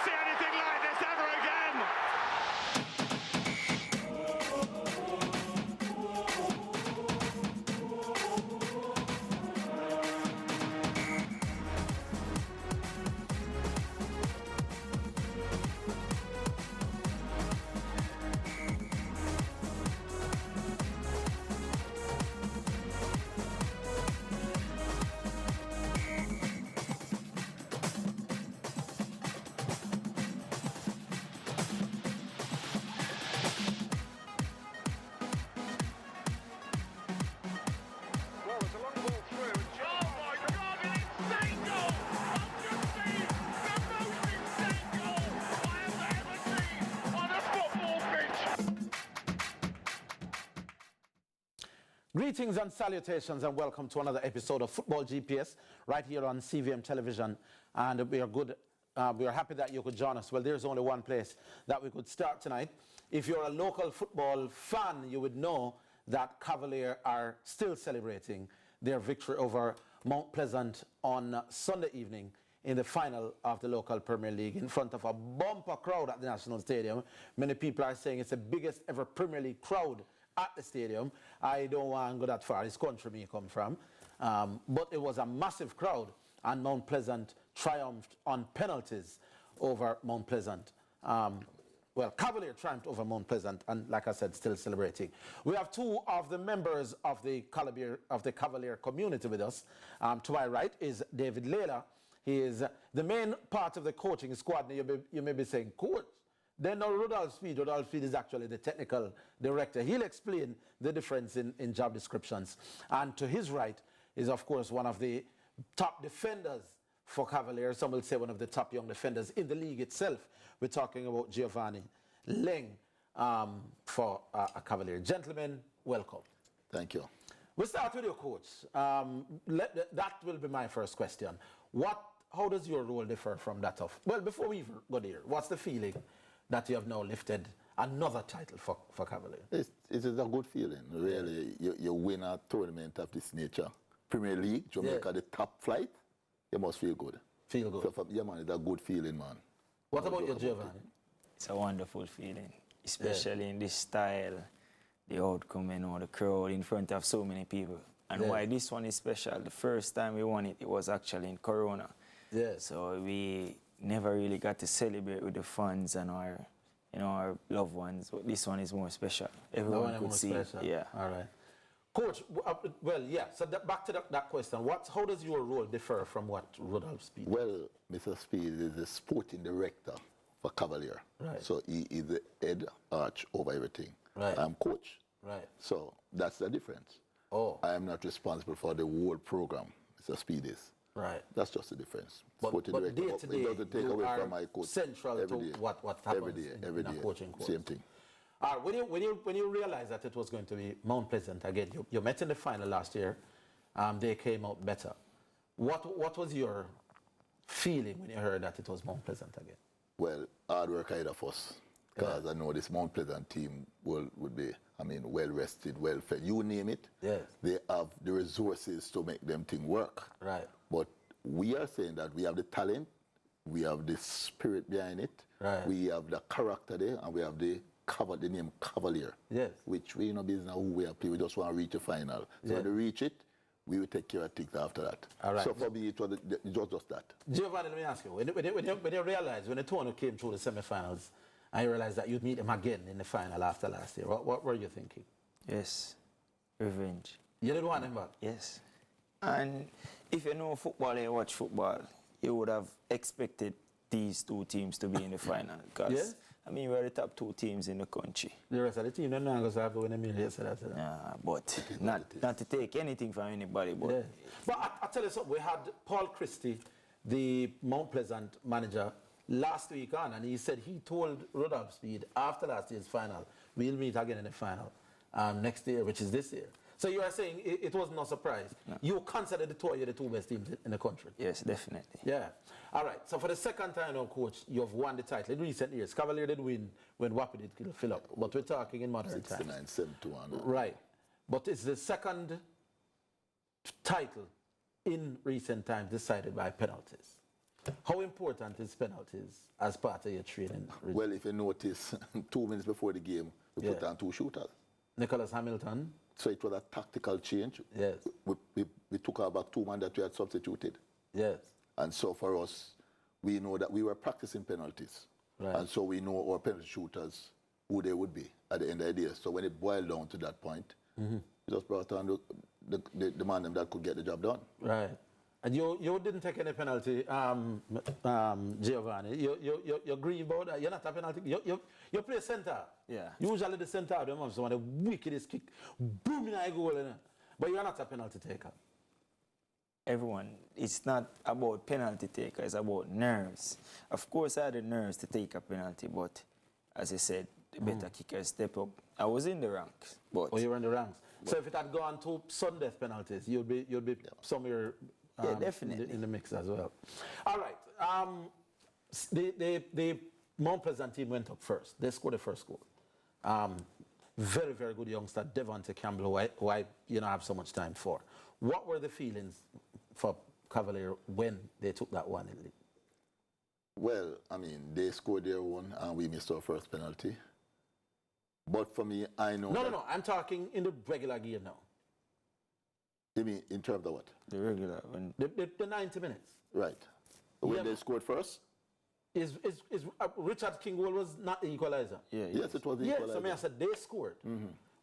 see anything like this ever again. Greetings and salutations and welcome to another episode of Football GPS right here on CVM Television, and we are happy that you could join us. Well, there's only one place that we could start tonight. If you're a local football fan, you would know that Cavalier are still celebrating their victory over Mount Pleasant on Sunday evening in the final of the local Premier League in front of a bumper crowd at the National Stadium. Many people are saying it's the biggest ever Premier League crowd at the stadium. I don't want to go that far. It's country me come from. But it was a massive crowd, and Mount Pleasant triumphed on penalties over Mount Pleasant. Well, Cavalier triumphed over Mount Pleasant, and like I said, still celebrating. We have two of the members of the Cavalier community with us. To my right is David Layla. He is the main part of the coaching squad. You may be saying, coach? Then Rudolph Speed is actually the technical director. He'll explain the difference in job descriptions. And to his right is, of course, one of the top defenders for Cavaliers. Some will say one of the top young defenders in the league itself. We're talking about Giovanni Leng for a Cavalier. Gentlemen, welcome. Thank you. We'll start with your coach. That will be my first question. How does your role differ from that of... Well, before we even go there, what's the feeling that you have now lifted another title for Cavalier? It is a good feeling, really. You win a tournament of this nature. Premier League, Jamaica, the top flight, you must feel good. Feel good. So, yeah, man, it's a good feeling, man. What about you, Giovanni? It's a wonderful feeling, especially in this style, the outcome, you know, the crowd in front of so many people. And why this one is special, the first time we won it, it was actually in Corona. So we never really got to celebrate with the fans and our loved ones. But this one is more special. Everyone could see it. Yeah. All right. Coach, well, yeah, so back to that question. How does your role differ from what Rudolph Speed? Well, Mr. Speed is the sporting director for Cavalier. Right. So he is the head arch over everything. Right. I'm coach. Right. So that's the difference. Oh. I am not responsible for the whole program. Mr. Speed is. Right. That's just the difference. But day to day, it doesn't take away from my coach. Central to what happens every day, in a coaching course. Same thing. When you realized that it was going to be Mount Pleasant again, you met in the final last year. They came out better. What was your feeling when you heard that it was Mount Pleasant again? Well, hard work ahead of us. Because I know this Mount Pleasant team would be, well rested, well fed. You name it. Yes. They have the resources to make them thing work. Right. But we are saying that we have the talent, we have the spirit behind it, right. We have the character there, and we have the name Cavalier. Yes. Which we know business who we are playing. We just want to reach the final. So when we reach it, we will take care of things after that. All right. So for me, it was just that. Giovanni, let me ask you, when you realized, when the tournament came through the semi-finals, I realized that you'd meet him again in the final after last year. What were you thinking? Yes, revenge. You didn't want him back? Yes. And if you know football and you watch football, you would have expected these two teams to be in the final. Because, we're the top two teams in the country. The rest of the team, they're not going to have to win a million yesterday. But not to take anything from anybody. But, but I tell you something, we had Paul Christie, the Mount Pleasant manager, last week on, and he said he told Rudolph Speed after last year's final, we'll meet again in the final next year, which is this year. So you are saying it was no surprise. No. You consider the two of you the two best teams in the country? Yes, definitely. Yeah. All right. So for the second time now, coach, you've won the title in recent years. Cavalier did win when Wapi did fill up, but we're talking in modern times. 69-71. Right. But it's the second title in recent times decided by penalties. How important is penalties as part of your training? Richard? Well, if you notice, 2 minutes before the game, we put on 2 shooters. Nicholas Hamilton. So it was a tactical change. Yes. We took our back 2 men that we had substituted. Yes. And so for us, we know that we were practicing penalties. Right. And so we know our penalty shooters, who they would be at the end of the day. So when it boiled down to that point, we just brought on the man that could get the job done. Right. And you didn't take any penalty, Giovanni. You agree about that? You're not a penalty. You play center. Yeah. Usually the center of them have some of the wickedest kick, boom in a goal, but you're not a penalty taker. Everyone, it's not about penalty taker, it's about nerves. Of course, I had the nerves to take a penalty, but as I said, the better kickers step up. I was in the ranks, but Oh, you were in the ranks. So if it had gone to sudden death penalties, you'd be somewhere definitely in the mix as well. All right. The Mount Pleasant team went up first. They scored the first goal. Very, very good youngster, Devontae Campbell, who I have so much time for. What were the feelings for Cavalier when they took that one in league? Well, I mean, they scored their one and we missed our first penalty. But for me, I know No. I'm talking in the regular game now. You mean in terms of what? the regular when The 90 minutes. Right. When Yeah, they but- scored first? Richard King goal was not the equalizer. yeah, Yes, it was the Yes, equalizer. I said they scored.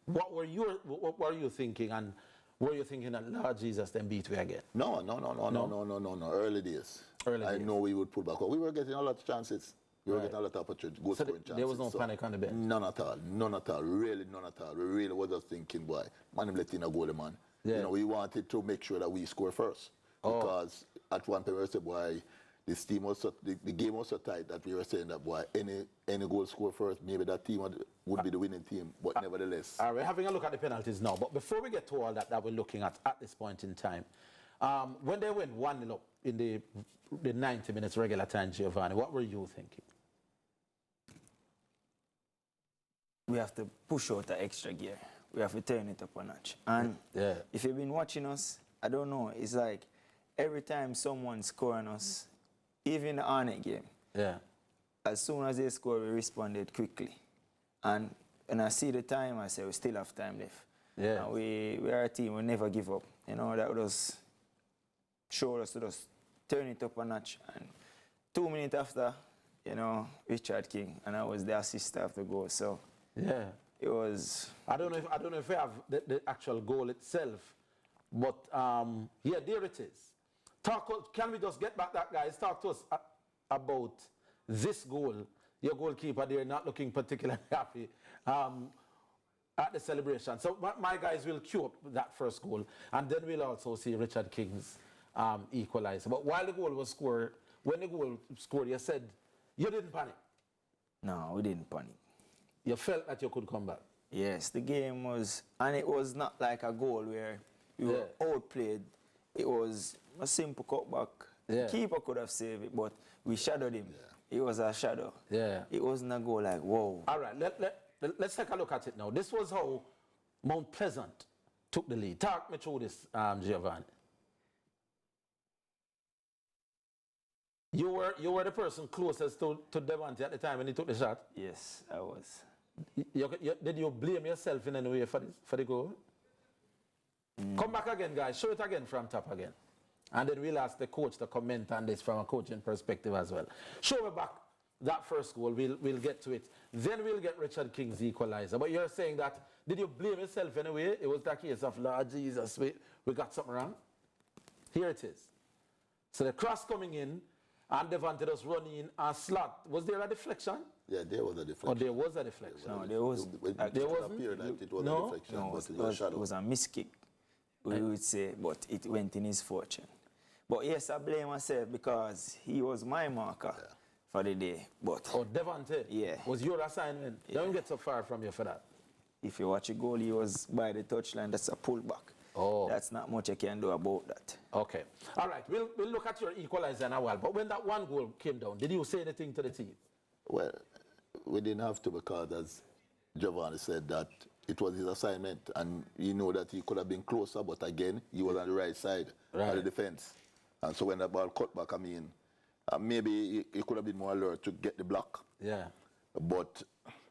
What were you thinking, and were you thinking that Lord Jesus then beat we again? No. Early days. Early I days. know we would pull back. We were getting a lot of chances. We were getting a lot of opportunities, goal So scoring chances. there was no panic on the bench? None at all. None at all. Really, none at all. We really were just thinking, boy, man, him letting a goal, man. Yeah. You know, we wanted to make sure that we score first. Because at one point we said, boy, this team was so, the game was so tight that we were saying that, boy, any goal score first, maybe that team would be the winning team. But nevertheless. All right, we're having a look at the penalties now. But before we get to all that we're looking at this point in time, when they went 1-0 up in the 90 minutes regular time, Giovanni, what were you thinking? we have to push out the extra gear. We have to turn it up a notch. And if you've been watching us, I don't know, it's like every time someone scoring us, even the Arnett game, as soon as they score, we responded quickly. And when I see the time, I say we still have time left. Yeah. And we are a team, we never give up. You know, that would just show us to just turn it up a notch. And 2 minutes after, you know, Richard King, and I was the assist after goal. So Yeah. it was. I don't know if we have the actual goal itself, but yeah, there it is. Can we just get back that, guys? Talk to us about this goal. Your goalkeeper there not looking particularly happy at the celebration. So my guys will cue up that first goal, and then we'll also see Richard King's equalizer. But while the goal was scored, when the goal scored, you said you didn't panic. No, we didn't panic. You felt that you could come back. Yes, the game was, and it was not like a goal where we were outplayed. It was a simple cutback. Yeah. The keeper could have saved it, but we shadowed him. It was a shadow. Yeah. It wasn't a goal like, whoa. All right, let's take a look at it now. This was how Mount Pleasant took the lead. Talk me through this, Giovanni. You were the person closest to Devontae at the time when he took the shot. Yes, I was. Did you blame yourself in any way for the goal? Come back again, guys. Show it again from top again. And then we'll ask the coach to comment on this from a coaching perspective as well. Show me back that first goal. We'll get to it. Then we'll get Richard King's equalizer. But you're saying that, did you blame yourself in a way? It was that case of, Lord Jesus, we got something wrong? Here it is. So the cross coming in, and Devontae just running in and slot. Was there a deflection? Yeah, there was a deflection. Oh, there was a deflection. No, there was. There wasn't? Appeared like it was No? a deflection, No, but it was a shadow. it was a miss kick, we would say, but it went in his fortune. But yes, I blame myself because he was my marker for the day. But Oh, Devontae? Yeah. Was your assignment? Don't get so far from you for that. if you watch a goal, he was by the touchline. That's a pullback. Oh. That's not much I can do about that. Okay. All right. We'll look at your equalizer in a while. But when that one goal came down, did you say anything to the team? Well, we didn't have to because, as Giovanni said, that it was his assignment, and you know that he could have been closer, but again, he was on the right side of the defense. And so when that ball cut back, I mean, Maybe he could have been more alert to get the block. Yeah. But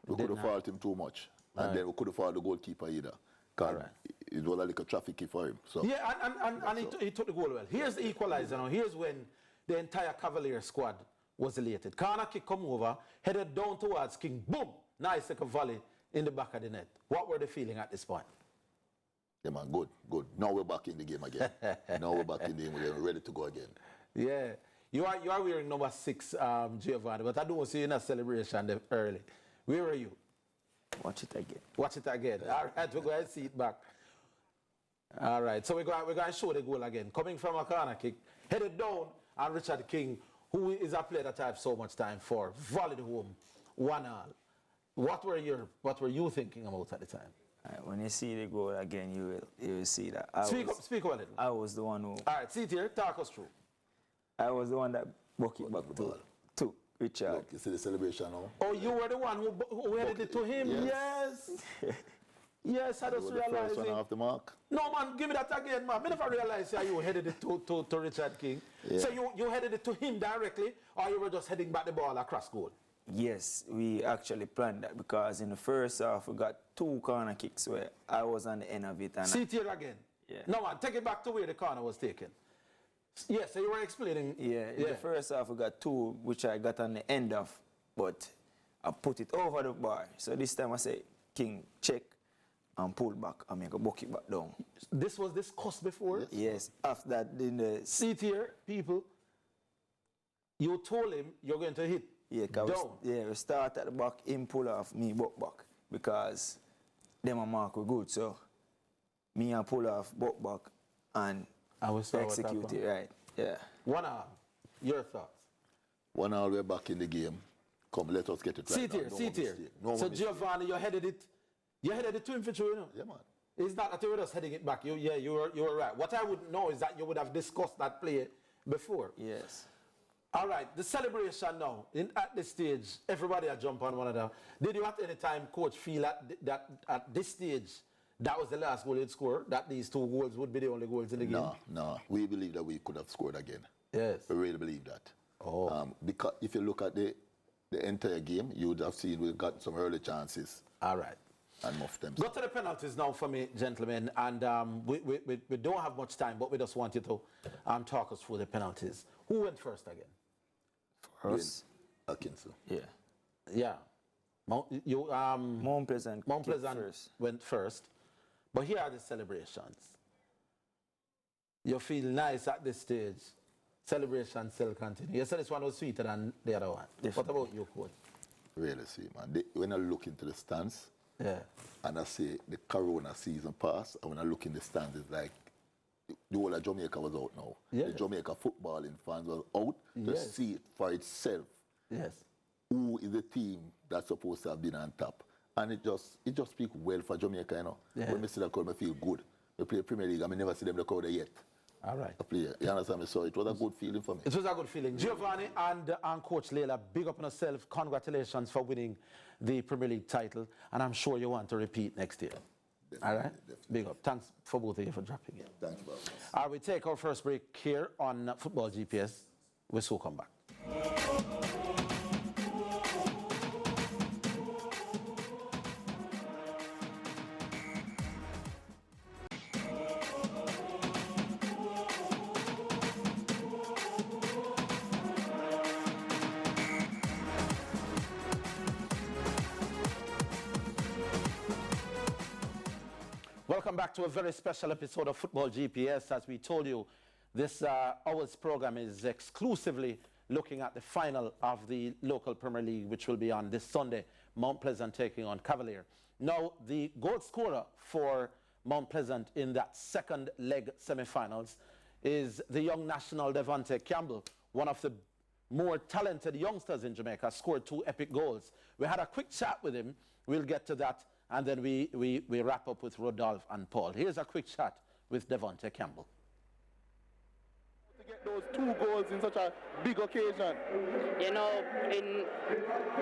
we could have faulted him too much. And then we could have faulted the goalkeeper either. Because it was like a traffic key for him. So. Yeah, and he took the goal well. Here's the equalizer now. Here's when the entire Cavalier squad was elated. Corner kick come over, headed down towards King. Boom! Nice like a volley in the back of the net. What were they feeling at this point? Yeah, man, good, good. Now we're back in the game again. Now we're back in the game. We're ready to go again. Yeah. You are wearing number 6, Giovanni, but I don't see you in a celebration early. Where are you? Watch it again. Watch it again. All right, we're going to see it back. All right, so we're going to show the goal again. Coming from a corner kick, headed down, and Richard King, who is a player that I have so much time for, volleyed home, 1-1. What were you thinking about at the time? When you see the goal again, you will see that. Speak a little. I was the one who... All right, see it here, talk us through. I was the one that broke it back to Richard. Look, you see the celebration now? Oh, you were the one who headed it to him? Yes. Yes, I just realized it. The first one off the mark? No, man, give me that again, man. I never realized you headed it to Richard King. Yeah. So you headed it to him directly, or you were just heading back the ball across goal? Yes, we actually planned that because in the first half we got 2 corner kicks where I was on the end of it. And see it here again. Yeah. No, man, take it back to where the corner was taken. Yes, so you were explaining. Yeah, in the first half we got 2 which I got on the end of, but I put it over the bar. So this time I say, King, check and pull back and make a bucket back down. This was discussed before? Yes, after that in the... See it here, people. You told him you're going to hit. Yeah, we start at the back, him pull off, me buck back. Because them and Mark were good, so me and pull off, buck back, and execute it right. Yeah. 1-1. Your thoughts? 1-1, we're back in the game. Come, let us get it right. See it here. So Giovanni, you headed it to him for true, you know? Yeah, man. It's not that you were just heading it back. You were right. What I would know is that you would have discussed that play before. Yes. All right, the celebration now. At this stage, everybody will jump on one another. Did you at any time, coach, feel that at this stage, that was the last goal you'd score, that these 2 goals would be the only goals in the game? No. We believe that we could have scored again. Yes. We really believe that. Oh. Because if you look at the entire game, you would have seen we got some early chances. All right. And muffed them. Go to the penalties now for me, gentlemen. And we don't have much time, but we just want you to talk us through the penalties. Who went first again? First? Atkinson. Yeah. Yeah. Mount Pleasant went first. But here are the celebrations. You feel nice at this stage. Celebration still continue. You said this one was sweeter than the other one. Definitely. What about you, coach? Really sweet, man. When I look into the stands, and I say the Corona season passed, and when I look in the stands, it's like the whole of Jamaica was out now. Yeah. The Jamaica footballing fans was out to see it for itself. Yes. Who is the team that's supposed to have been on top? And it just speaks well for Jamaica, you know. Yeah. When I see that crowd, I feel good. We play Premier League, and I never see them the crowd yet. All right. I play. You understand me? So it was a good feeling for me. It was a good feeling. Giovanni and Coach Leila, big up on yourself. Congratulations for winning the Premier League title. And I'm sure you want to repeat next year. Definitely, all right? Definitely. Big up. Thanks for both of you for dropping in. Thank you very much. All right, we take our first break here on Football GPS. We'll soon come back. Welcome back to a very special episode of Football GPS. As we told you, this hour's program is exclusively looking at the final of the local Premier League, which will be on this Sunday, Mount Pleasant taking on Cavalier. Now, the goal scorer for Mount Pleasant in that second leg semi-finals is the young national Devontae Campbell, one of the more talented youngsters in Jamaica, scored 2 epic goals. We had a quick chat with him. We'll get to that. And then we wrap up with Rodolphe and Paul. Here's a quick chat with Devontae Campbell. To get those 2 goals in such a big occasion. You know,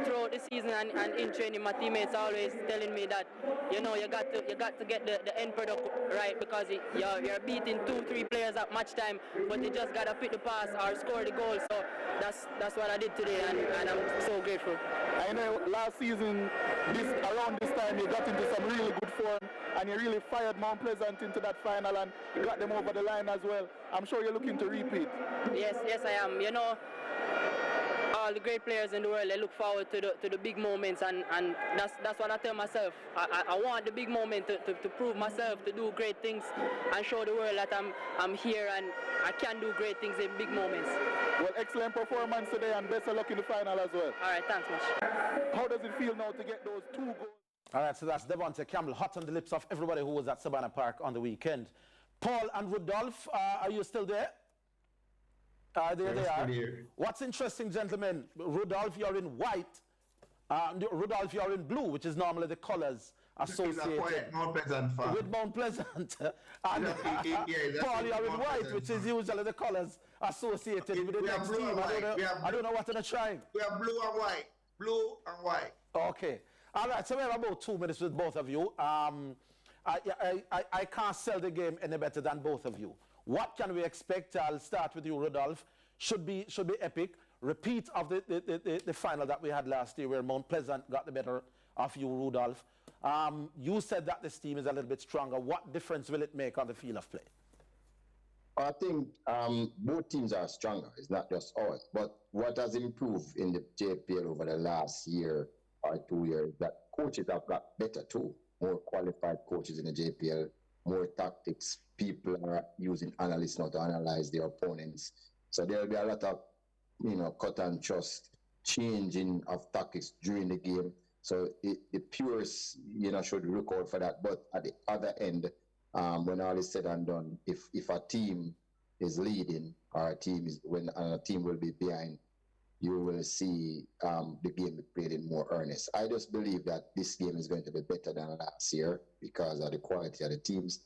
throughout the season and in training, my teammates are always telling me that, you know, you got to get the end product right, because you're beating 2-3 players at match time, but you just got to fit the pass or score the goal. So that's what I did today, and I'm so grateful. I know last season, around this time, you got into some really good form, and you really fired Mount Pleasant into that final, and you got them over the line as well. I'm sure you're looking to repeat. Yes, I am. You know, all the great players in the world, they look forward to the big moments, and that's what I tell myself. I want the big moment to prove myself, to do great things, and show the world that I'm here and I can do great things in big moments. Well, excellent performance today, and best of luck in the final as well. All right, thanks much. How does it feel now to get those 2 goals? All right, so that's Devontae Campbell, hot on the lips of everybody who was at Savannah Park on the weekend. Paul and Rudolph, are you still there? There they are. What's interesting, gentlemen, Rudolph, you're in white. Rudolph, you're in blue, which is normally the colors associated Mount Pleasant fan. with Mount Pleasant. And Paul, you're in white, which is usually the colors associated with the next team. I don't know what they're trying. We are blue and white. Blue and white. Okay. All right, so we have about 2 minutes with both of you. I can't sell the game any better than both of you. What can we expect? I'll start with you, Rudolph. Should be epic. Repeat of the final that we had last year where Mount Pleasant got the better of you, Rudolph. You said that this team is a little bit stronger. What difference will it make on the field of play? I think both teams are stronger. It's not just us. But what has improved in the JPL over the last year or 2 years, that coaches have got better too. More qualified coaches in the JPL, more tactics. People are using analysts now to analyze their opponents. So there will be a lot of, cut and trust, changing of tactics during the game. So the purists, should look out for that. But at the other end, when all is said and done, if a team is leading or when a team will be behind, you will see the game be played in more earnest. I just believe that this game is going to be better than last year because of the quality of the teams.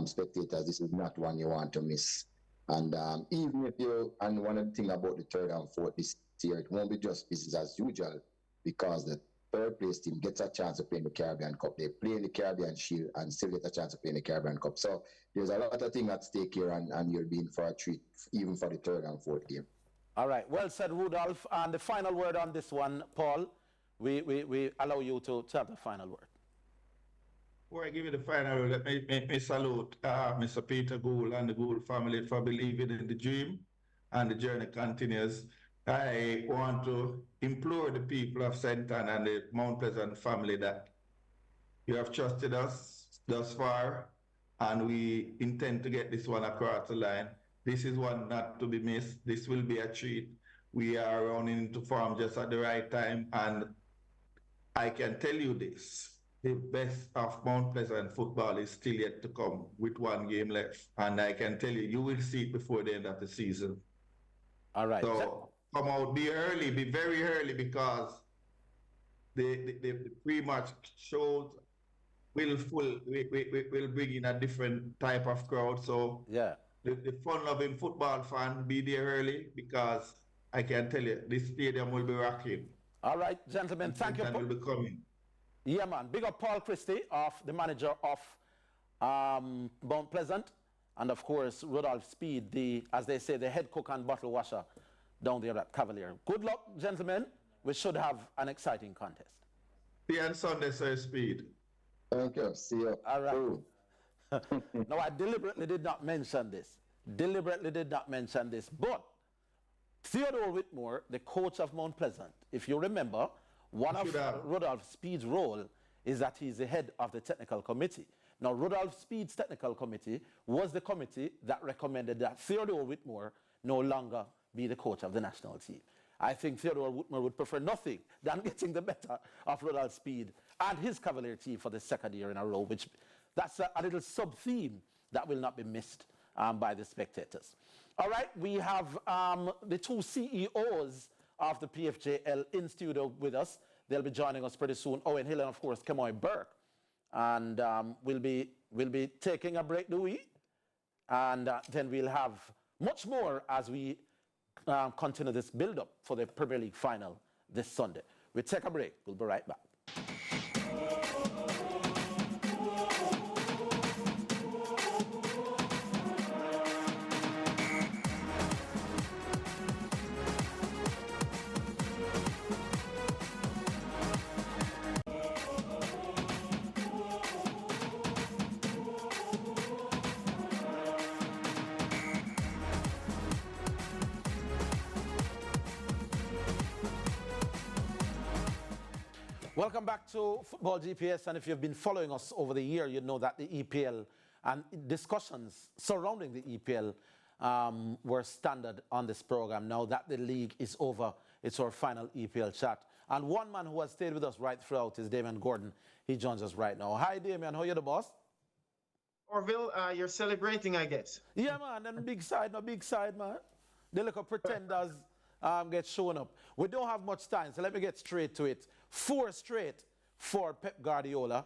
Spectators, this is not one you want to miss. And even if and one of the things about the third and fourth this year, it won't be just business as usual because the third place team gets a chance to play in the Caribbean Cup. They play in the Caribbean Shield and still get a chance to play in the Caribbean Cup. So there's a lot of things at stake here, and you'll be in for a treat, even for the third and fourth game. All right, well said, Rudolph. And the final word on this one, Paul, we allow you to have the final word. Before I give you the final word, let me salute Mr. Peter Gould and the Gould family for believing in the dream, and the journey continues. I want to implore the people of Senton and the Mount Pleasant family that you have trusted us thus far, and we intend to get this one across the line. This is one not to be missed. This will be a treat. We are running into form just at the right time, and I can tell you this. The best of Mount Pleasant football is still yet to come with 1 game left. And I can tell you, you will see it before the end of the season. All right. So come out, be early, be very early, because the pre-match shows will bring in a different type of crowd. So yeah, the fun-loving football fan, be there early, because I can tell you, this stadium will be rocking. All right, gentlemen, thank you. Will be coming. Yeah, man. Big up Paul Christie, the manager of Mount Pleasant, and of course Rudolph Speed, as they say, the head cook and bottle washer down there at Cavalier. Good luck, gentlemen. We should have an exciting contest. See you on Sunday, Sir Speed. Thank you. See you. All right. No, I deliberately did not mention this. But Theodore Whitmore, the coach of Mount Pleasant, if you remember, one of Rudolph Speed's role is that he's the head of the technical committee. Now, Rudolph Speed's technical committee was the committee that recommended that Theodore Whitmore no longer be the coach of the national team. I think Theodore Whitmore would prefer nothing than getting the better of Rudolph Speed and his Cavalier team for the 2nd year in a row, which that's a little sub-theme that will not be missed by the spectators. All right, we have the 2 CEOs of the PFJL in studio with us. They'll be joining us pretty soon. Owen Hill and, of course, Kemoy Burke. And we'll be taking a break, do we? And then we'll have much more as we continue this build-up for the Premier League final this Sunday. We'll take a break. We'll be right back. Welcome back to Football GPS, and if you've been following us over the year, you know that the EPL and discussions surrounding the EPL were standard on this program. Now that the league is over, it's our final EPL chat. And one man who has stayed with us right throughout is Damian Gordon. He joins us right now. Hi, Damian. How are you, the boss? Orville, you're celebrating, I guess. Yeah, man. And big side, man. The little pretenders get shown up. We don't have much time, so let me get straight to it. 4 straight for Pep Guardiola.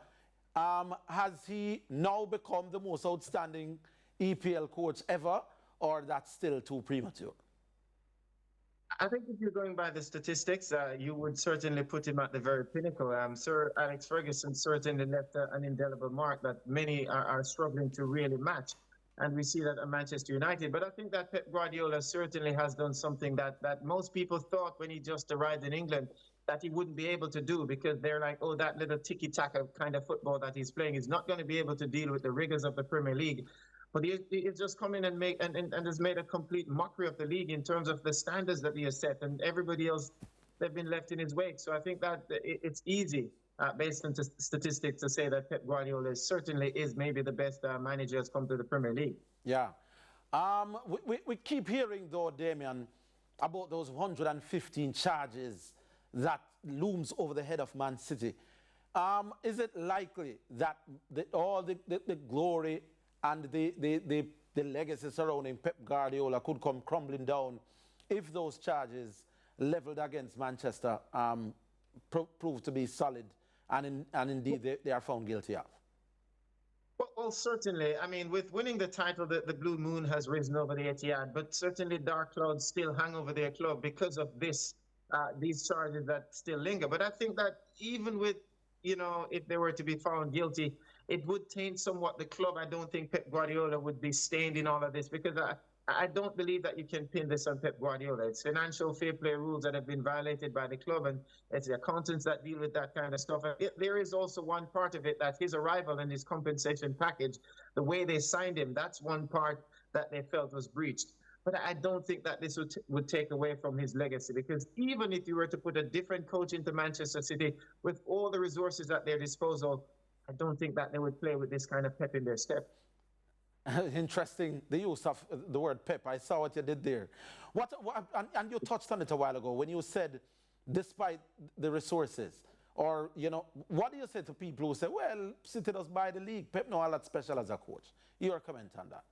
Has he now become the most outstanding EPL coach ever, or that's still too premature? I think if you're going by the statistics, you would certainly put him at the very pinnacle. Sir Alex Ferguson certainly left an indelible mark that many are struggling to really match. And we see that at Manchester United. But I think that Pep Guardiola certainly has done something that most people thought when he just arrived in England that he wouldn't be able to do, because they're like, oh, that little tiki-taka kind of football that he's playing is not going to be able to deal with the rigors of the Premier League. But he's just come in and has made a complete mockery of the league in terms of the standards that he has set, and everybody else, they've been left in his wake. So I think that it's easy, based on statistics, to say that Pep Guardiola certainly is maybe the best manager that's come to the Premier League. Yeah. We keep hearing, though, Damian, about those 115 charges that looms over the head of Man City. Is it likely that all the glory and the legacy surrounding Pep Guardiola could come crumbling down if those charges leveled against Manchester prove to be solid and indeed they are found guilty of? Well, certainly. I mean, with winning the title, the blue moon has risen over the Etihad, but certainly dark clouds still hang over their club because of these charges that still linger. But I think that even with, if they were to be found guilty, it would taint somewhat the club. I don't think Pep Guardiola would be stained in all of this, because I don't believe that you can pin this on Pep Guardiola. It's financial fair play rules that have been violated by the club, and it's the accountants that deal with that kind of stuff. There is also one part of it that his arrival and his compensation package, the way they signed him, that's one part that they felt was breached. But I don't think that this would take away from his legacy, because even if you were to put a different coach into Manchester City with all the resources at their disposal, I don't think that they would play with this kind of pep in their step. Interesting, the use of the word pep. I saw what you did there. And you touched on it a while ago when you said, despite the resources, or, what do you say to people who say, well, City does buy the league, Pep no all that special as a coach? Your comment on that?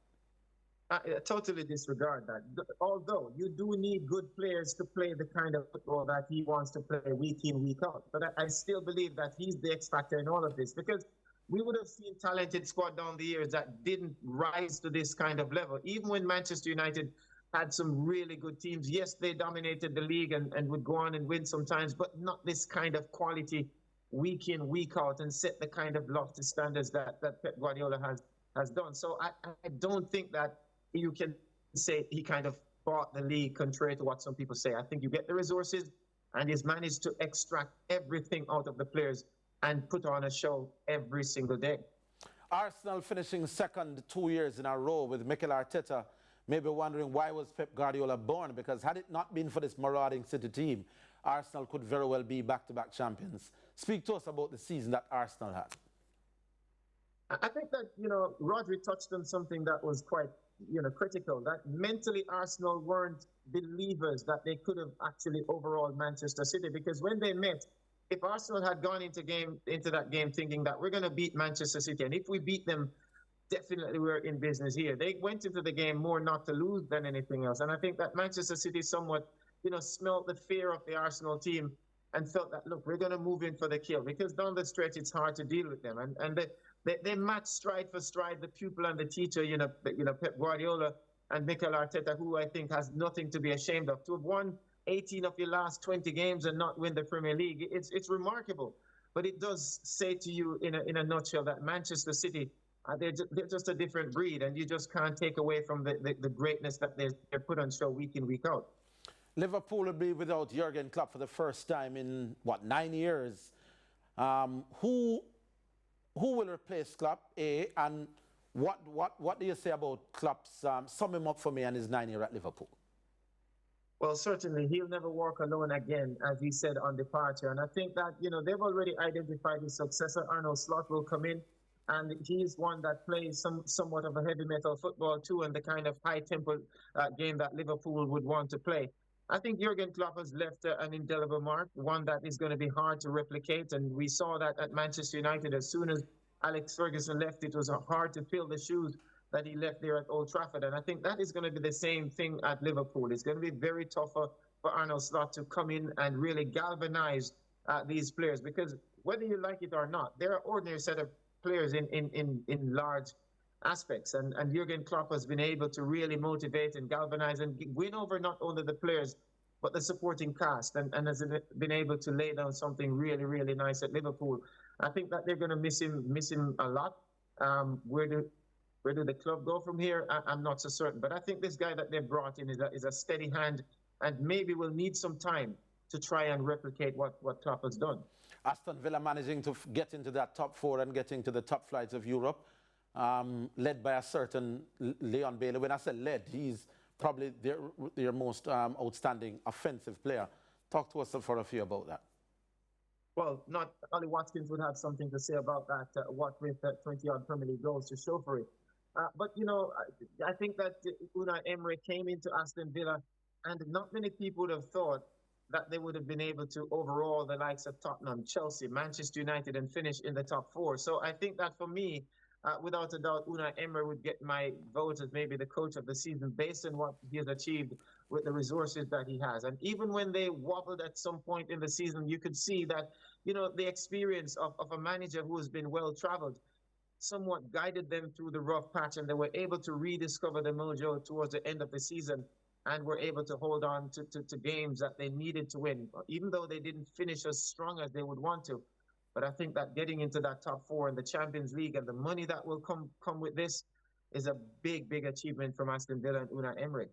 I totally disregard that. Although you do need good players to play the kind of football that he wants to play week in, week out. But I still believe that he's the X factor in all of this, because we would have seen talented squad down the years that didn't rise to this kind of level. Even when Manchester United had some really good teams, yes, they dominated the league and would go on and win sometimes, but not this kind of quality week in, week out, and set the kind of lofty standards that Pep Guardiola has done. So I don't think that you can say he kind of bought the league, contrary to what some people say. I think you get the resources, and he's managed to extract everything out of the players and put on a show every single day. Arsenal finishing second 2 years in a row with Mikel Arteta, maybe wondering why was Pep Guardiola born, because had it not been for this marauding City team, Arsenal could very well be back-to-back champions. Speak to us about the season that Arsenal had. I think that, Rodri touched on something that was quite critical, that mentally Arsenal weren't believers that they could have actually overawed Manchester City, because when they met, if Arsenal had gone into that game thinking that we're going to beat Manchester City, and if we beat them, definitely we're in business here, they went into the game more not to lose than anything else. And I think that Manchester City somewhat, smelled the fear of the Arsenal team and felt that, look, we're going to move in for the kill, because down the stretch it's hard to deal with them. And they match stride for stride, the pupil and the teacher, Pep Guardiola and Mikel Arteta, who I think has nothing to be ashamed of. To have won 18 of your last 20 games and not win the Premier League, it's remarkable. But it does say to you in a nutshell that Manchester City, they're just a different breed, and you just can't take away from the greatness that they're put on show week in, week out. Liverpool will be without Jurgen Klopp for the first time in, 9 years. Who will replace Klopp, and what do you say about Klopp's, sum him up for me and his 9 year at Liverpool? Well, certainly he'll never walk alone again, as he said on departure. And I think that, they've already identified his successor. Arnold Slot will come in, and he's one that plays somewhat of a heavy metal football too, and the kind of high tempo game that Liverpool would want to play. I think Jurgen Klopp has left an indelible mark, one that is going to be hard to replicate. And we saw that at Manchester United. As soon as Alex Ferguson left, it was hard to fill the shoes that he left there at Old Trafford. And I think that is going to be the same thing at Liverpool. It's going to be very tough for Arnold Slot to come in and really galvanize these players, because whether you like it or not, they're an ordinary set of players in large aspects. And Jurgen Klopp has been able to really motivate and galvanize and win over not only the players, but the supporting cast, and has been able to lay down something really, really nice at Liverpool. I think that they're going to miss him a lot. Where do the club go from here? I'm not so certain. But I think this guy that they brought in is a steady hand, and maybe will need some time to try and replicate what Klopp has done. Aston Villa managing to get into that top four and getting to the top flights of Europe, led by a certain Leon Bailey. When I say led, he's probably their most outstanding offensive player. Talk to us for a few about that. Well, not Ollie Watkins would have something to say about that, what with 20-odd Premier League goals to show for it. But, I think that Unai Emery came into Aston Villa, and not many people would have thought that they would have been able to overhaul the likes of Tottenham, Chelsea, Manchester United, and finish in the top four. So I think that for me, without a doubt, Unai Emery would get my vote as maybe the coach of the season based on what he has achieved with the resources that he has. And even when they wobbled at some point in the season, you could see that, the experience of a manager who has been well-traveled somewhat guided them through the rough patch, and they were able to rediscover the mojo towards the end of the season, and were able to hold on to games that they needed to win, even though they didn't finish as strong as they would want to. But I think that getting into that top four in the Champions League and the money that will come with this is a big, big achievement from Aston Villa and Unai Emery.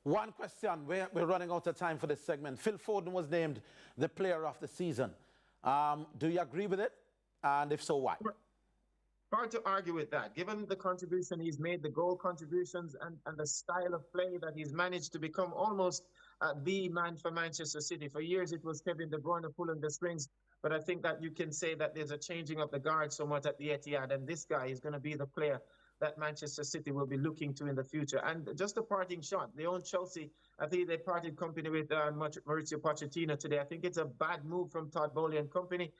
One question, we're running out of time for this segment. Phil Foden was named the player of the season. Do you agree with it? And if so, why? Hard to argue with that, given the contribution he's made, the goal contributions, and the style of play that he's managed to become almost the man for Manchester City. For years, it was Kevin De Bruyne pulling the strings, but I think that you can say that there's a changing of the guard somewhat at the Etihad, and this guy is going to be the player that Manchester City will be looking to in the future. And just a parting shot, they own Chelsea. I think they parted company with Mauricio Pochettino today. I think it's a bad move from Todd Bowley and company.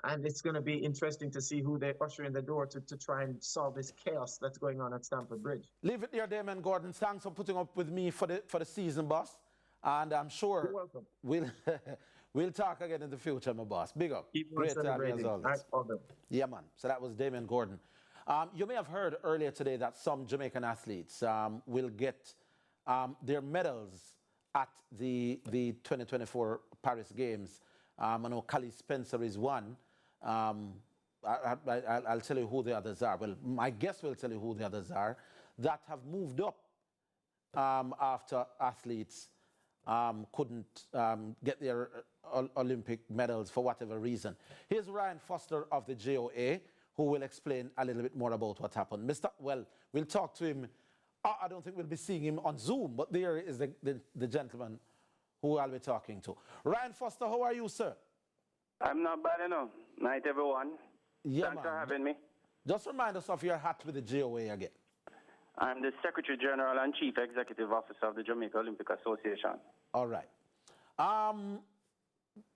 And it's going to be interesting to see who they usher in the door to try and solve this chaos that's going on at Stamford Bridge. Leave it there, Damon Gordon. Thanks for putting up with me for the season, boss. And I'm sure we'll talk again in the future, my boss. Big up. Great time as always. Yeah, man. So that was Damon Gordon. You may have heard earlier today that some Jamaican athletes will get their medals at the 2024 Paris Games. I know Kali Spencer is one. I'll tell you who the others are. Well, my guest will tell you who the others are that have moved up after athletes couldn't get their Olympic medals for whatever reason. Here's Ryan Foster of the JOA, who will explain a little bit more about what happened. We'll talk to him. I don't think we'll be seeing him on Zoom, but there is the gentleman who I'll be talking to. Ryan Foster, how are you, sir? I'm not bad enough. Night, everyone. Yeah, Thanks for having me. Just remind us of your hat with the JOA again. I'm the Secretary General and Chief Executive Officer of the Jamaica Olympic Association. All right.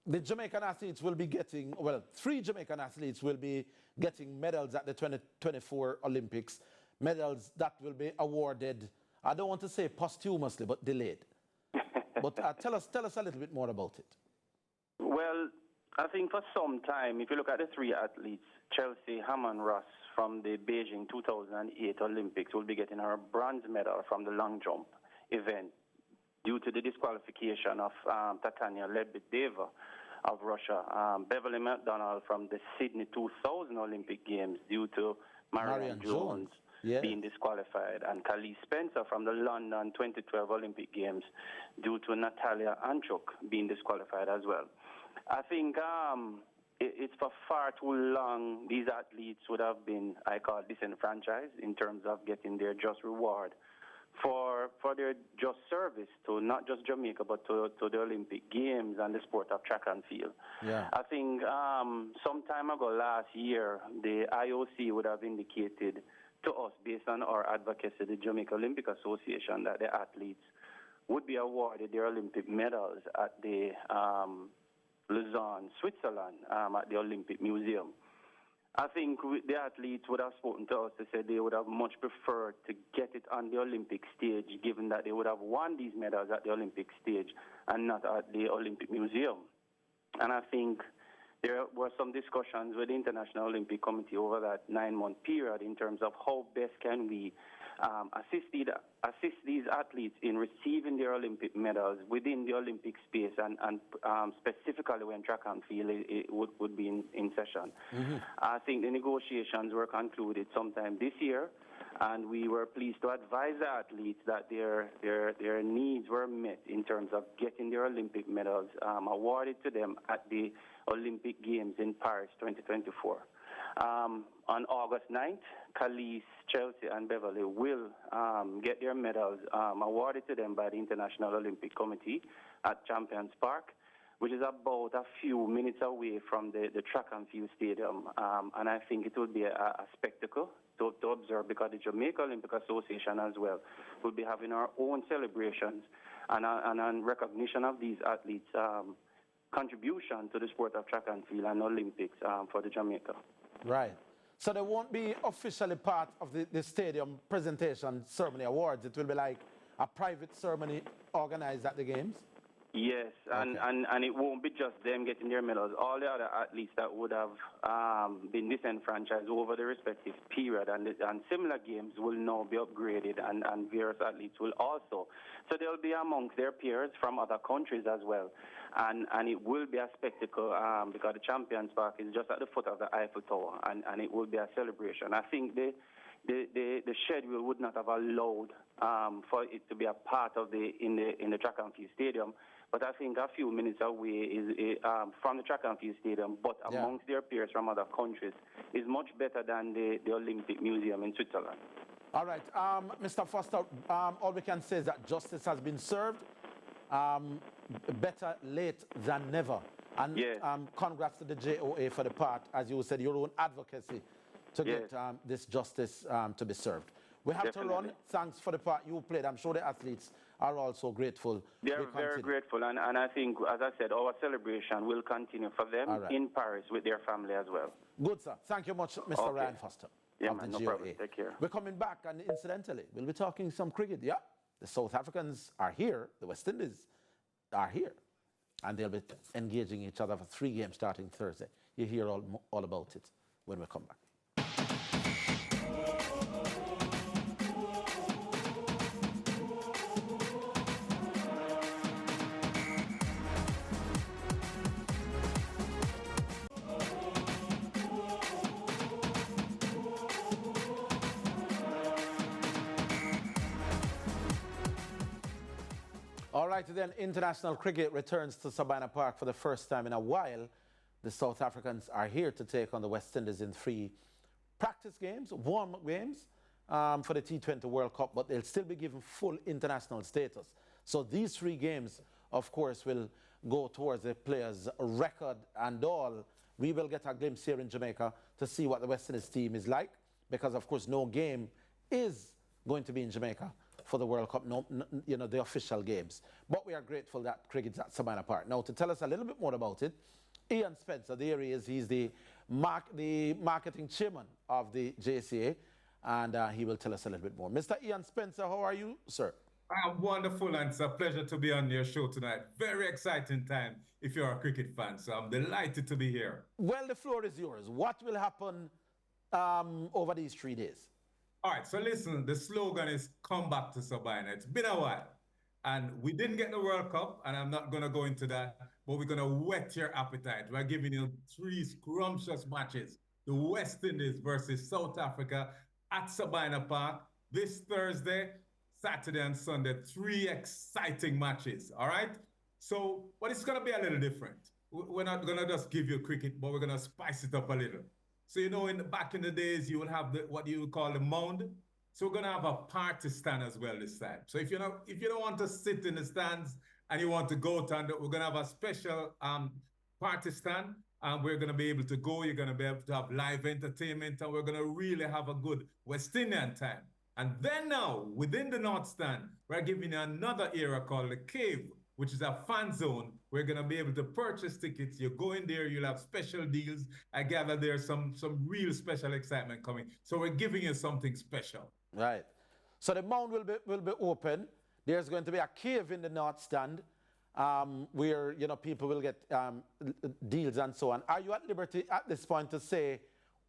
The Jamaican athletes will be getting, 3 Jamaican athletes will be getting medals at the 2024 Olympics. Medals that will be awarded, I don't want to say posthumously, but delayed. But tell us a little bit more about it. Well, I think for some time, if you look at the 3 athletes, Chelsea Hammond Ross from the Beijing 2008 Olympics will be getting her bronze medal from the long jump event due to the disqualification of Tatiana Lebedeva of Russia. Beverly McDonald from the Sydney 2000 Olympic Games due to Marion Jones. Yeah. Being disqualified, and Kali Spencer from the London 2012 Olympic Games due to Natalia Anchuk being disqualified as well. I think it's for far too long these athletes would have been, I call it, disenfranchised in terms of getting their just reward for their just service to not just Jamaica but to the Olympic Games and the sport of track and field. Yeah. I think some time ago last year, the IOC would have indicated to us, based on our advocacy, the Jamaica Olympic Association, that the athletes would be awarded their Olympic medals at the Lausanne, Switzerland, at the Olympic Museum. I think the athletes would have spoken to us to say they would have much preferred to get it on the Olympic stage, given that they would have won these medals at the Olympic stage and not at the Olympic Museum. And I think there were some discussions with the International Olympic Committee over that 9-month period in terms of how best can we assist these athletes in receiving their Olympic medals within the Olympic space and specifically when track and field would be in session. Mm-hmm. I think the negotiations were concluded sometime this year, and we were pleased to advise the athletes that their needs were met in terms of getting their Olympic medals awarded to them at the Olympic Games in Paris 2024. On August 9th, Khalees, Chelsea, and Beverly will get their medals awarded to them by the International Olympic Committee at Champions Park, which is about a few minutes away from the track and field stadium. And I think it will be a spectacle to observe, because the Jamaica Olympic Association as well will be having our own celebrations and recognition of these athletes' contribution to the sport of track and field and Olympics for the Jamaica. Right. So they won't be officially part of the stadium presentation ceremony awards. It will be like a private ceremony organized at the games? Yes, and it won't be just them getting their medals. All the other athletes that would have been disenfranchised over the respective period and similar games will now be upgraded, and various athletes will also. So they'll be amongst their peers from other countries as well. And it will be a spectacle because the Champions Park is just at the foot of the Eiffel Tower, and it will be a celebration. I think the schedule would not have allowed for it to be a part of in the track and field stadium. But I think a few minutes away is from the track and field stadium, but amongst their peers from other countries, is much better than the Olympic Museum in Switzerland. All right, Mr. Foster, all we can say is that justice has been served. Better late than never. And yes. Congrats to the JOA for the part, as you said, your own advocacy to get this justice to be served. We have to run. Thanks for the part you played. I'm sure the athletes are also grateful. They are very grateful, and I think, as I said, our celebration will continue for them in Paris with their family as well. Good, sir. Thank you much, Mr. Ryan Foster. Yeah, of man, the no GOA. problem. Take care. We're coming back, and incidentally, we'll be talking some cricket. Yeah, the South Africans are here. The West Indies are here, and they'll be engaging each other for 3 games starting Thursday. You hear all about it when we come back. All right, then, international cricket returns to Sabina Park for the first time in a while. The South Africans are here to take on the West Indies in 3 practice games, warm-up games for the T20 World Cup, but they'll still be given full international status. So these 3 games, of course, will go towards the players' record and all. We will get a glimpse here in Jamaica to see what the West Indies team is like, because, of course, no game is going to be in Jamaica for the World Cup, you know, the official games. But we are grateful that cricket's at Sabina Park. Now, to tell us a little bit more about it, Ian Spencer, there he is. He's the marketing chairman of the JCA, and he will tell us a little bit more. Mr. Ian Spencer, how are you, sir? I'm wonderful, and it's a pleasure to be on your show tonight. Very exciting time if you're a cricket fan, so I'm delighted to be here. Well, the floor is yours. What will happen over these 3 days? All right, so listen, the slogan is "Come back to Sabina." It's been a while, and we didn't get the World Cup, and I'm not going to go into that, but we're going to whet your appetite. We're giving you 3 scrumptious matches. The West Indies versus South Africa at Sabina Park this Thursday, Saturday, and Sunday. 3 exciting matches, all right? So, but it's going to be a little different. We're not going to just give you cricket, but we're going to spice it up a little. So, you know, back in the days, you would have what you would call the mound. So we're gonna have a party stand as well this time. So if you don't want to sit in the stands and you want to go to, we're gonna have a special party stand, and we're gonna be able to go. You're gonna be able to have live entertainment, and we're gonna really have a good West Indian time. And then now, within the North Stand, we're giving you another area called the Cave, which is a fan zone. We're gonna be able to purchase tickets. You go in there, you'll have special deals. I gather there's some real special excitement coming. So we're giving you something special. Right. So the mound will be open. There's going to be a cave in the North Stand, where people will get deals and so on. Are you at liberty at this point to say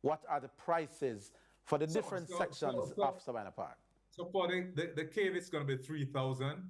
what are the prices for the different sections of Savannah Park? So for the cave, it's going to be $3,000.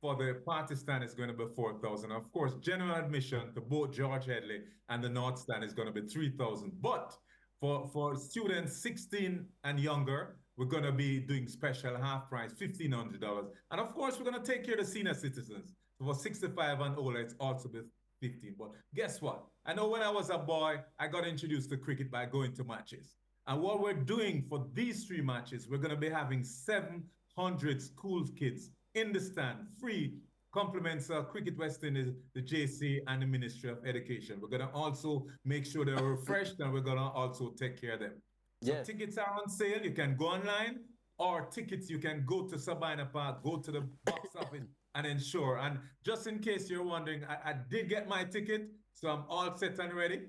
For the party stand, it's going to be $4,000. Of course, general admission to both George Headley and the North Stand is going to be $3,000. But for students 16 and younger, we're going to be doing special half price, $1,500. And of course, we're going to take care of the senior citizens. So for 65 and older, it's also be $15. But guess what? I know when I was a boy, I got introduced to cricket by going to matches. And what we're doing for these 3 matches, we're going to be having 700 school kids in the stand, free, compliments Cricket West Indies, the JC, and the Ministry of Education. We're going to also make sure they're refreshed, and we're going to also take care of them. So yes. Tickets are on sale. You can go online, or tickets, you can go to Sabina Park, go to the box office and ensure. And just in case you're wondering, I did get my ticket, so I'm all set and ready.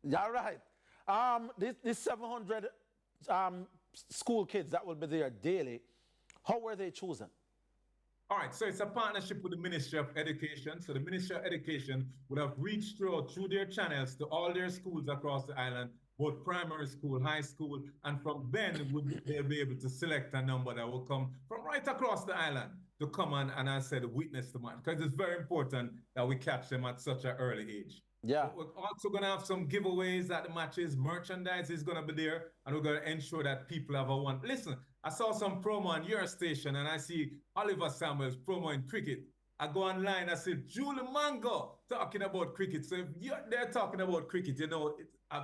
Yeah, right. This 700 school kids that will be there daily, how were they chosen? All right, so it's a partnership with the Ministry of Education. So the Ministry of Education would have reached through their channels to all their schools across the island, both primary school, high school, and from then they'll be able to select a number that will come from right across the island to come on and, I said, witness the match, because it's very important that we catch them at such an early age. Yeah. But we're also going to have some giveaways at the matches. Merchandise is going to be there, and we're going to ensure that people have a one. Listen, I saw some promo on your station, and I see Oliver Samuels promo in cricket. I go online, I see Julie Mango talking about cricket. So if they're talking about cricket,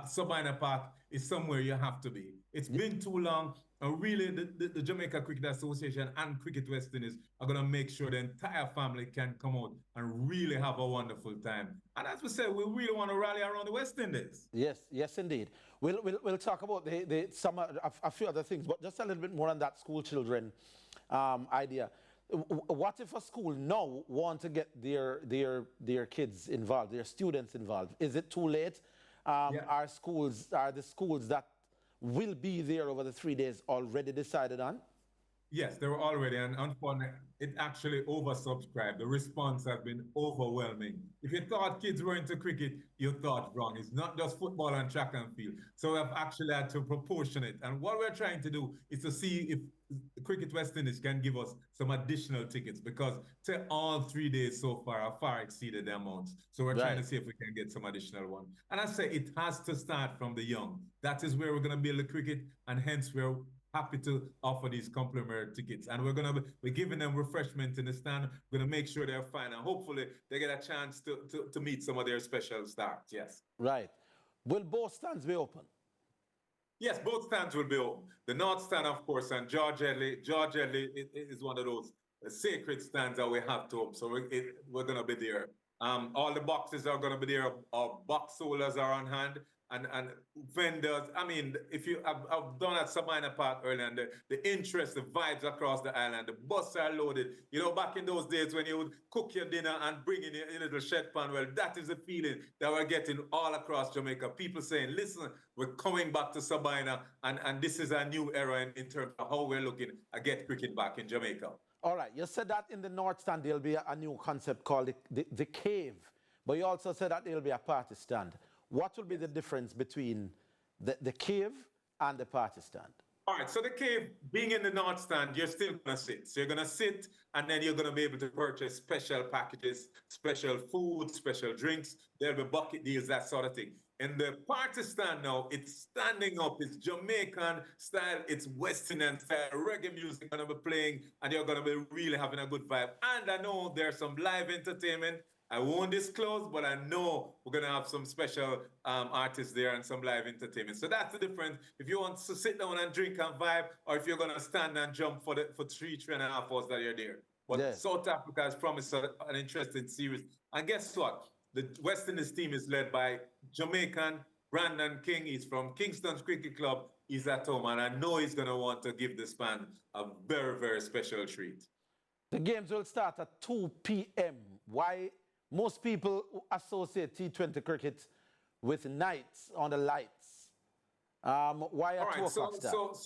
Sabina Park is somewhere you have to be. It's been too long, and really the Jamaica Cricket Association and Cricket West Indies are going to make sure the entire family can come out and really have a wonderful time. And as we said, we really want to rally around the West Indies. Yes, indeed. We'll talk about a few other things, but just a little bit more on that school children idea. What if a school now want to get their kids involved, their students involved? Is it too late? Are the schools that will be there over the 3 days already decided on? Yes, they were already, and unfortunately, it actually oversubscribed. The response has been overwhelming. If you thought kids were into cricket, you thought wrong. It's not just football and track and field. So we've actually had to proportion it. And what we're trying to do is to see if Cricket West Indies can give us some additional tickets, because all 3 days so far have far exceeded the amounts. So we're trying to see if we can get some additional one. And I say it has to start from the young. That is where we're going to build the cricket, and hence we're happy to offer these complimentary tickets. And we're giving them refreshment in the stand. We're going to make sure they're fine, and hopefully they get a chance to meet some of their special stars. Yes. Right. Will both stands be open? Yes, both stands will be open. The North Stand, of course, and George Headley is one of those sacred stands that we have to open. So we're going to be there. All the boxes are going to be there. Our box holders are on hand. And vendors, I mean, I've done at Sabina Park earlier, and the interest, the vibes across the island, the buses are loaded. Back in those days when you would cook your dinner and bring in your little shed pan, well, that is the feeling that we're getting all across Jamaica. People saying, listen, we're coming back to Sabina, and this is a new era in terms of how we're looking at get cricket back in Jamaica. All right, you said that in the North Stand there'll be a new concept called the cave, but you also said that there'll be a party stand. What will be the difference between the cave and the party stand? All right, so the cave, being in the North Stand, you're still going to sit. So you're going to sit, and then you're going to be able to purchase special packages, special food, special drinks. There'll be bucket deals, that sort of thing. In the party stand now, it's standing up. It's Jamaican style. It's West Indian style. Reggae music going to be playing, and you're going to be really having a good vibe. And I know there's some live entertainment. I won't disclose, but I know we're going to have some special artists there and some live entertainment. So that's the difference. If you want to sit down and drink and vibe, or if you're going to stand and jump for 3.5 hours that you're there. But South Africa has promised an interesting series. And guess what? The West Indies team is led by Jamaican Brandon King. He's from Kingston's Cricket Club. He's at home, and I know he's going to want to give this man a very, very special treat. The games will start at 2 p.m. Why? Most people associate T20 cricket with nights on the lights. Why at 2 o'clock start?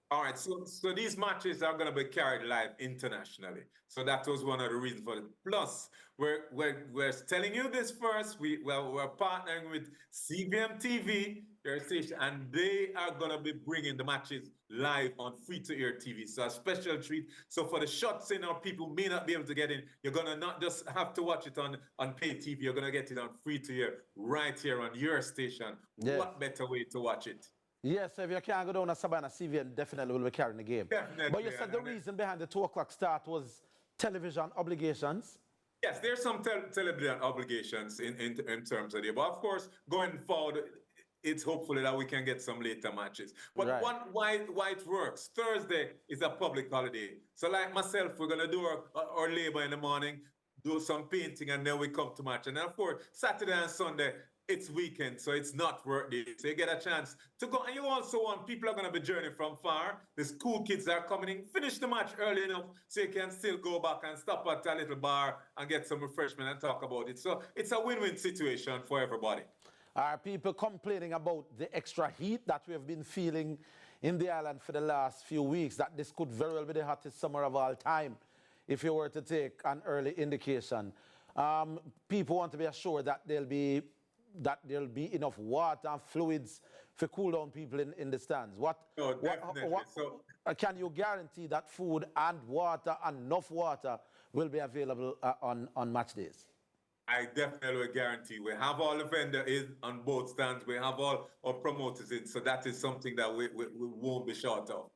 All right, so these matches are going to be carried live internationally. So that was one of the reasons for it. Plus, we're telling you this first. We're partnering with CVM TV, your station, and they are going to be bringing the matches live on free-to-air TV. So a special treat. So for the shots in, or people may not be able to get in, you're going to not just have to watch it on pay TV. You're going to get it on free-to-air right here on your station. Yes. What better way to watch it? Yes, if you can't go down to Savannah, CVM definitely will be carrying the game. Definitely. But you said the reason behind the 2 o'clock start was television obligations? Yes, there's some television obligations in terms of it. But of course, going forward, it's hopefully that we can get some later matches. But why it works, Thursday is a public holiday. So like myself, we're going to do our labor in the morning, do some painting, and then we come to match. And then of course, Saturday and Sunday, it's weekend, so it's not work day. So you get a chance to go. And you also want, people are going to be journeying from far. The school kids are coming in. Finish the match early enough so you can still go back and stop at a little bar and get some refreshment and talk about it. So it's a win-win situation for everybody. Are people complaining about the extra heat that we have been feeling in the island for the last few weeks, that this could very well be the hottest summer of all time, if you were to take an early indication? People want to be assured that there'll be enough water and fluids for cool down people in the stands. Can you guarantee that food and water, enough water, will be available on match days? I definitely guarantee. We have all the vendors on both stands. We have all our promoters in. So that is something that we won't be short of.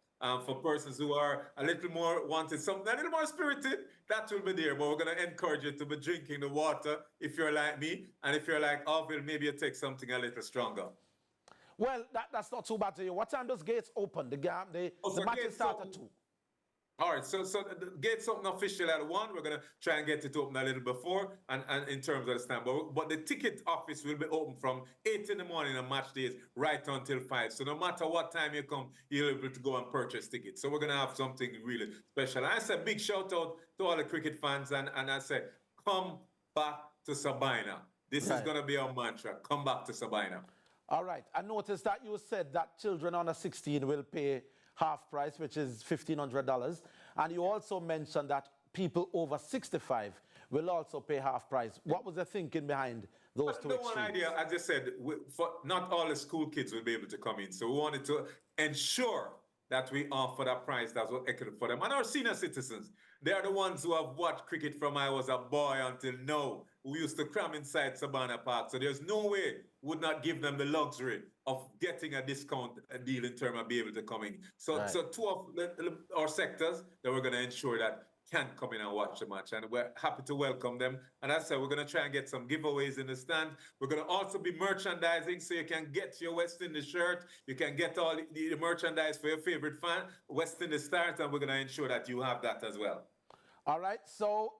For persons who are a little more wanted, something a little more spirited, that will be there. But we're going to encourage you to be drinking the water if you're like me. And if you're like Orville, maybe you take something a little stronger. Well, that's not too bad to you. What time does gates open? The matches start at 2. All right, so the gates open officially at 1. We're going to try and get it open a little before, and in terms of the stand. But the ticket office will be open from 8 in the morning on match days right until 5. So no matter what time you come, you're able to go and purchase tickets. So we're going to have something really special. And I said big shout out to all the cricket fans, and I said, come back to Sabina. This is going to be our mantra. Come back to Sabina. All right. I noticed that you said that children under 16 will pay half price, which is $1,500. And you also mentioned that people over 65 will also pay half price. What was the thinking behind those two extremes? The one idea, as I said, not all the school kids will be able to come in. So we wanted to ensure that we offer that price that's what equitable for them. And our senior citizens, they are the ones who have watched cricket from I was a boy until now. We used to cram inside Savannah Park. So there's no way would not give them the luxury of getting a discount deal in terms of being able to come in. So two of our sectors that we're going to ensure that can come in and watch the match. And we're happy to welcome them. And as I said, we're going to try and get some giveaways in the stand. We're going to also be merchandising, so you can get your West Indies shirt. You can get all the merchandise for your favorite fan, West Indies Stars, and we're going to ensure that you have that as well. All right, so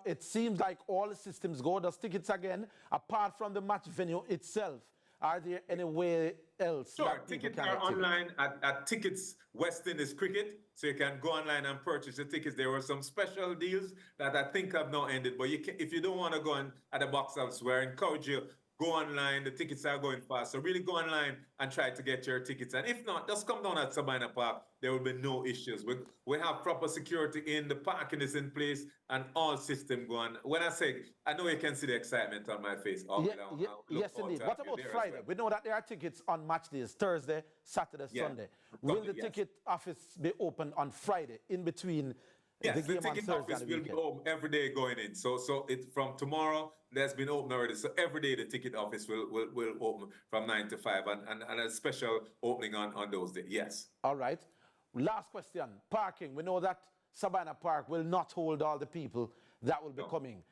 it seems like all the systems go. Does tickets again, apart from the match venue itself, are there any way else? Sure, tickets are online at Tickets West Indies Cricket. So you can go online and purchase the tickets. There were some special deals that I think have now ended. But you can, if you don't want to go on at the box office, I encourage you, go online. The tickets are going fast. So really go online and try to get your tickets. And if not, just come down at Sabina Park. There will be no issues. We have proper security in, the parking is in place, and all systems go on. When I say, I know you can see the excitement on my face. Yes, indeed. What about Friday? Well. We know that there are tickets on match days, Thursday, Saturday, Sunday. Will the ticket office be open on Friday, in between the game on Thursday and the weekend? Yes, the ticket office will be open every day going in. So it's from tomorrow, that's been open already. So every day the ticket office will open from 9 to 5, and a special opening on those days. Yes. All right. Last question, parking. We know that Sabina Park will not hold all the people that will be coming.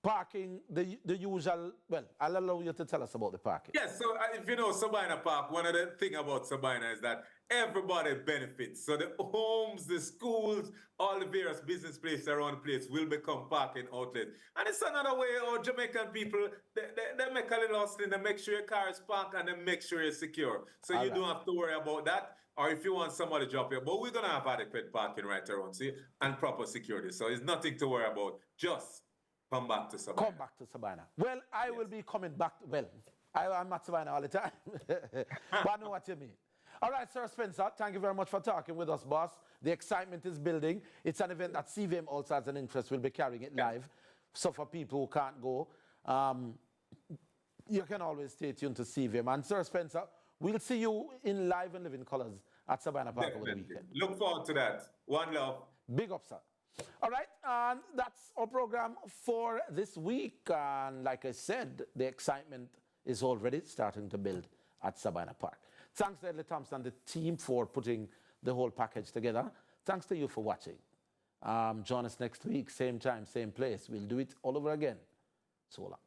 parking, the usual, well, I'll allow you to tell us about the parking. Yes, so if you know Sabina Park, one of the things about Sabina is that everybody benefits. So the homes, the schools, all the various business places around the place will become parking outlets. And it's another way how Jamaican people, they make a little hustling, they make sure your car is parked and they make sure it's secure. So you don't have to worry about that. Or if you want somebody to drop you, but we're going to have adequate parking right around here and proper security. So it's nothing to worry about. Just come back to Sabina. Come back to Sabina. Well, I will be coming back. Well, I'm at Sabina all the time. But I know what you mean. All right, Sir Spencer, thank you very much for talking with us, boss. The excitement is building. It's an event that CVM also has an interest. We'll be carrying it live. So for people who can't go, you can always stay tuned to CVM. And Sir Spencer, we'll see you in live and living colors at Sabina Park over the weekend. Look forward to that. One love. Big up, sir. All right, and that's our program for this week. And like I said, the excitement is already starting to build at Sabina Park. Thanks to Edley Thompson and the team for putting the whole package together. Thanks to you for watching. Join us next week, same time, same place. We'll do it all over again. So long.